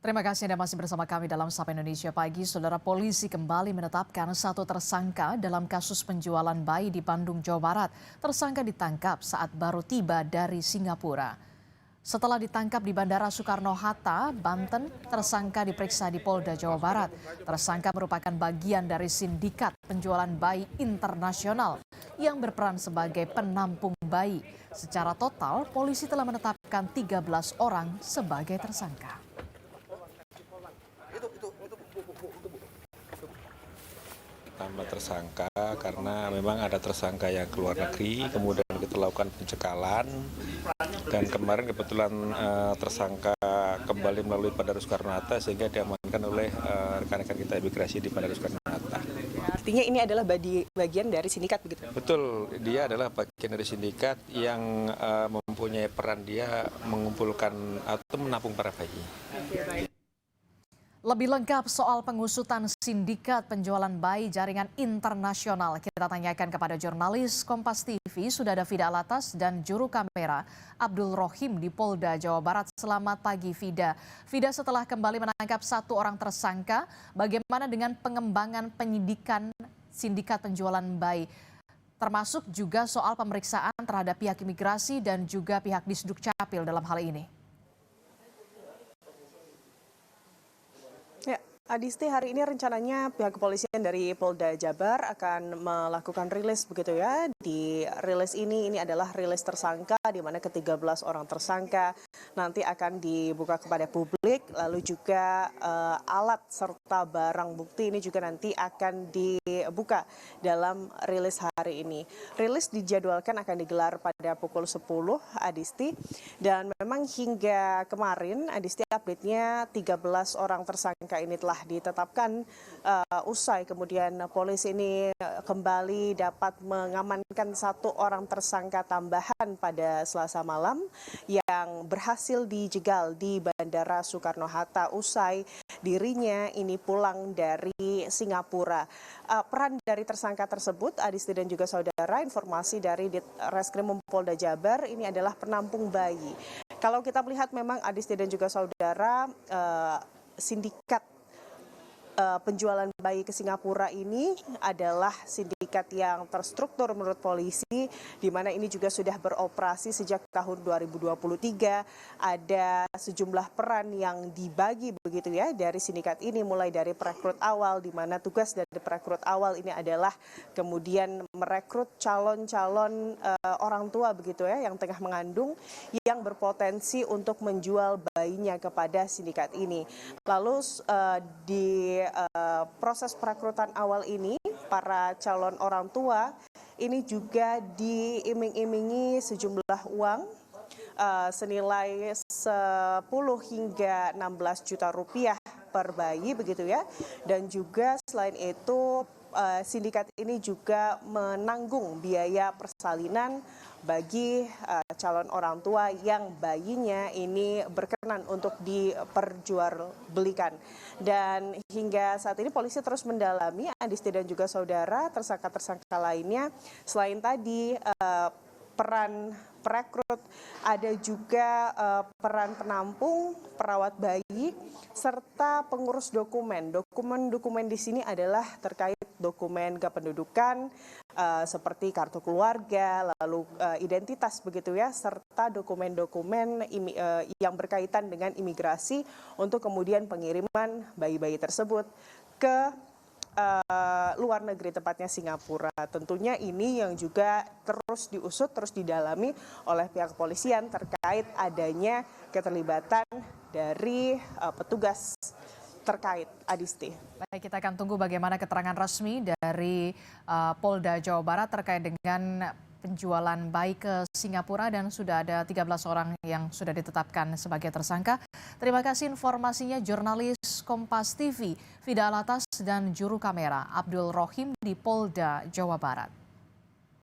Terima kasih Anda masih bersama kami dalam Sapa Indonesia Pagi. Saudara, polisi kembali menetapkan satu tersangka dalam kasus penjualan bayi di Bandung, Jawa Barat. Tersangka ditangkap saat baru tiba dari Singapura. Setelah ditangkap di Bandara Soekarno-Hatta, Banten, tersangka diperiksa di Polda Jawa Barat. Tersangka merupakan bagian dari sindikat penjualan bayi internasional yang berperan sebagai penampung bayi. Secara total, polisi telah menetapkan 13 orang sebagai tersangka. Tambah tersangka karena memang ada tersangka yang keluar negeri, kemudian kita lakukan pencekalan, dan kemarin kebetulan tersangka kembali melalui Bandara Soekarno-Hatta sehingga diamankan oleh rekan-rekan kita imigrasi di Bandara Soekarno-Hatta. Artinya ini adalah bagian dari sindikat begitu? Betul, dia adalah bagian dari sindikat yang mempunyai peran dia mengumpulkan atau menampung para bayi. Lebih lengkap soal pengusutan sindikat penjualan bayi jaringan internasional kita tanyakan kepada jurnalis Kompas TV. Sudah ada Fida Alatas dan juru kamera Abdul Rohim di Polda Jawa Barat. Selamat pagi Fida. Fida, setelah kembali menangkap satu orang tersangka, bagaimana dengan pengembangan penyidikan sindikat penjualan bayi? Termasuk juga soal pemeriksaan terhadap pihak imigrasi dan juga pihak Disduk Capil dalam hal ini. Ya, Adisti, hari ini rencananya pihak kepolisian dari Polda Jabar akan melakukan rilis begitu ya. Di rilis ini adalah rilis tersangka di mana ke-13 orang tersangka nanti akan dibuka kepada publik. Lalu juga alat serta barang bukti ini juga nanti akan dibuka dalam rilis hari ini. Rilis dijadwalkan akan digelar pada pukul 10 Adisti. Dan memang hingga kemarin Adisti update-nya 13 orang tersangka ini telah ditetapkan usai kemudian polisi ini kembali dapat mengamankan satu orang tersangka tambahan pada Selasa malam yang berhasil dijegal di Bandara Soekarno-Hatta usai dirinya ini pulang dari Singapura. Peran dari tersangka tersebut, Adisti dan juga saudara, informasi dari Reskrim Polda Jabar ini adalah penampung bayi. Kalau kita melihat memang Adisti dan juga saudara, sindikat penjualan bayi ke Singapura ini adalah sindikat yang terstruktur menurut polisi, di mana ini juga sudah beroperasi sejak tahun 2023. Ada sejumlah peran yang dibagi begitu ya dari sindikat ini, mulai dari perekrut awal, di mana tugas dari perekrut awal ini adalah kemudian merekrut calon-calon orang tua begitu ya yang tengah mengandung yang berpotensi untuk menjual bayinya kepada sindikat ini. Lalu di proses perekrutan awal ini, para calon orang tua ini juga diiming-imingi sejumlah uang senilai 10 hingga 16 juta rupiah per bayi begitu ya. Dan juga selain itu sindikat ini juga menanggung biaya persalinan bagi calon orang tua yang bayinya ini berkenan untuk diperjualbelikan. Dan hingga saat ini polisi terus mendalami Adisti dan juga saudara tersangka-tersangka lainnya. Selain tadi peran perekrut, ada juga peran penampung, perawat bayi, serta pengurus dokumen. Dokumen di sini adalah terkait dokumen kependudukan seperti kartu keluarga, lalu identitas begitu ya, serta dokumen-dokumen yang berkaitan dengan imigrasi untuk kemudian pengiriman bayi-bayi tersebut ke luar negeri, tepatnya Singapura. Tentunya ini yang juga terus diusut, terus didalami oleh pihak kepolisian terkait adanya keterlibatan dari petugas terkait, Adisti. Baik, kita akan tunggu bagaimana keterangan resmi dari Polda Jawa Barat terkait dengan penjualan bayi ke Singapura, dan sudah ada 13 orang yang sudah ditetapkan sebagai tersangka. Terima kasih informasinya jurnalis Kompas TV, Fida Alatas dan juru kamera Abdul Rohim di Polda Jawa Barat.